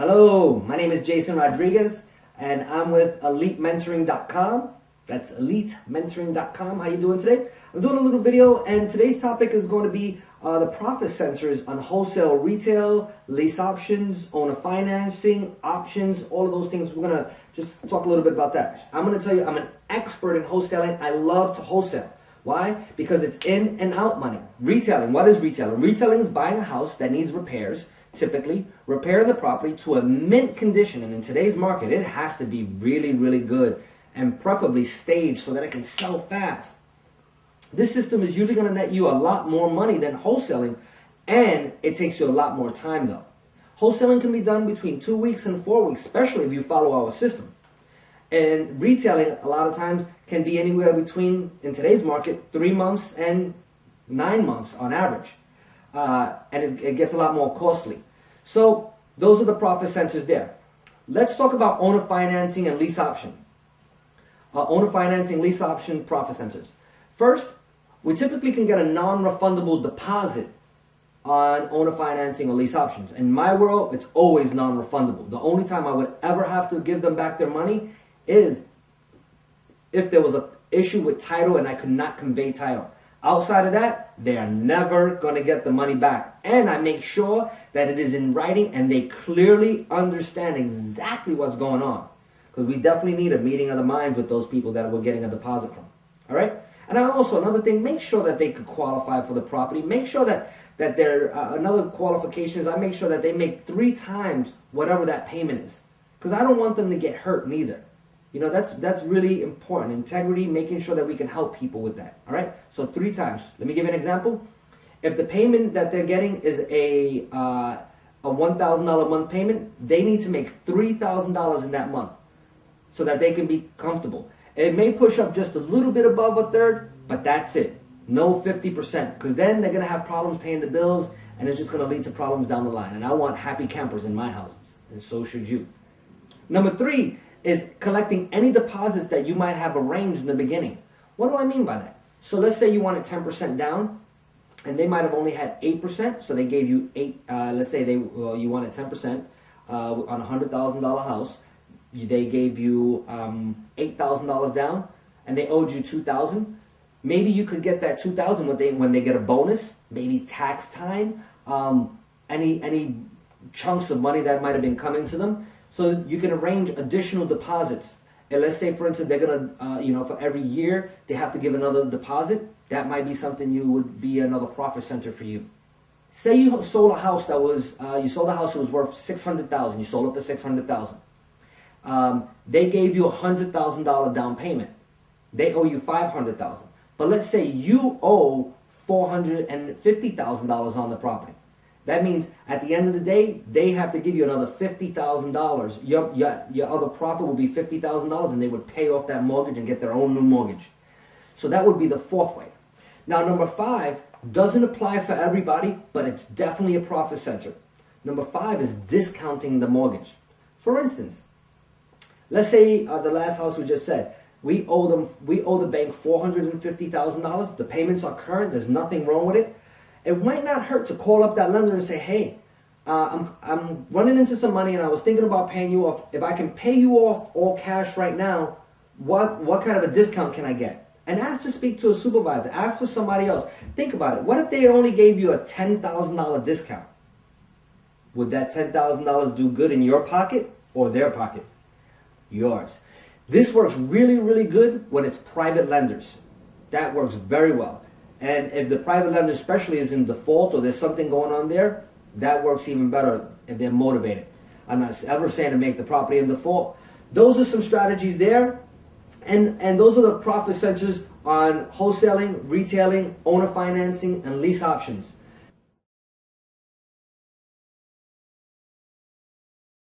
Hello, my name is Jason Rodriguez and I'm with EliteMentoring.com. That's EliteMentoring.com. How you doing today? I'm doing a little video and today's topic is going to be the profit centers on wholesale, retail, lease options, owner financing, options, all of those things. We're going to just talk a little bit about that. I'm going to tell you I'm an expert in wholesaling. I love to wholesale. Why? Because it's in and out money. Retailing, what is retailing? Retailing is buying a house that needs repairs, typically repairing the property to a mint condition. And in today's market, it has to be really, really good and preferably staged so that it can sell fast. This system is usually going to net you a lot more money than wholesaling, and it takes you a lot more time though. Wholesaling can be done between 2 weeks and 4 weeks, especially if you follow our system. And retailing, a lot of times, can be anywhere between, in today's market, 3 months and 9 months on average. And it gets a lot more costly. So those are the profit centers there. Let's talk about owner financing and lease option. Owner financing, lease option, profit centers. First, we typically can get a non-refundable deposit on owner financing or lease options. In my world, it's always non-refundable. The only time I would ever have to give them back their money is if there was an issue with title and I could not convey title. Outside of that, they are never going to get the money back. And I make sure that it is in writing and they clearly understand exactly what's going on. Because we definitely need a meeting of the minds with those people that we're getting a deposit from. All right? And also, another thing, make sure that they could qualify for the property. Make sure that they're, another qualification is I make sure that they make 3 times whatever that payment is. Because I don't want them to get hurt neither. You know, that's really important. Integrity, making sure that we can help people with that. All right? So 3 times. Let me give you an example. If the payment that they're getting is a $1,000 a month payment, they need to make $3,000 in that month so that they can be comfortable. It may push up just a little bit above a third, but that's it. No 50%, because then they're going to have problems paying the bills, and it's just going to lead to problems down the line. And I want happy campers in my houses, and so should you. Number 3 is collecting any deposits that you might have arranged in the beginning. What do I mean by that? So let's say you wanted 10% down, and they might have only had 8%, so they gave you 8. Let's say you wanted 10% on a $100,000 house. They gave you $8,000 down, and they owed you $2,000. Maybe you could get that $2,000 when they get a bonus, maybe tax time, any chunks of money that might have been coming to them. So you can arrange additional deposits. And let's say, for instance, they're gonna, for every year they have to give another deposit. That might be something would be another profit center for you. Say you sold a house that was worth $600,000. You sold it for $600,000. They gave you a $100,000 down payment. They owe you $500,000. But let's say you owe $450,000 on the property. That means at the end of the day, they have to give you another $50,000. Your other profit will be $50,000, and they would pay off that mortgage and get their own new mortgage. So that would be the 4th way. Now, number 5 doesn't apply for everybody, but it's definitely a profit center. Number 5 is discounting the mortgage. For instance, let's say the last house we just said, we owe the bank $450,000. The payments are current. There's nothing wrong with it. It might not hurt to call up that lender and say, hey, I'm running into some money and I was thinking about paying you off. If I can pay you off all cash right now, what kind of a discount can I get? And ask to speak to a supervisor. Ask for somebody else. Think about it. What if they only gave you a $10,000 discount? Would that $10,000 do good in your pocket or their pocket? Yours. This works really, really good when it's private lenders. That works very well. And if the private lender especially is in default or there's something going on there, that works even better if they're motivated. I'm not ever saying to make the property in default. Those are some strategies there. And those are the profit centers on wholesaling, retailing, owner financing, and lease options.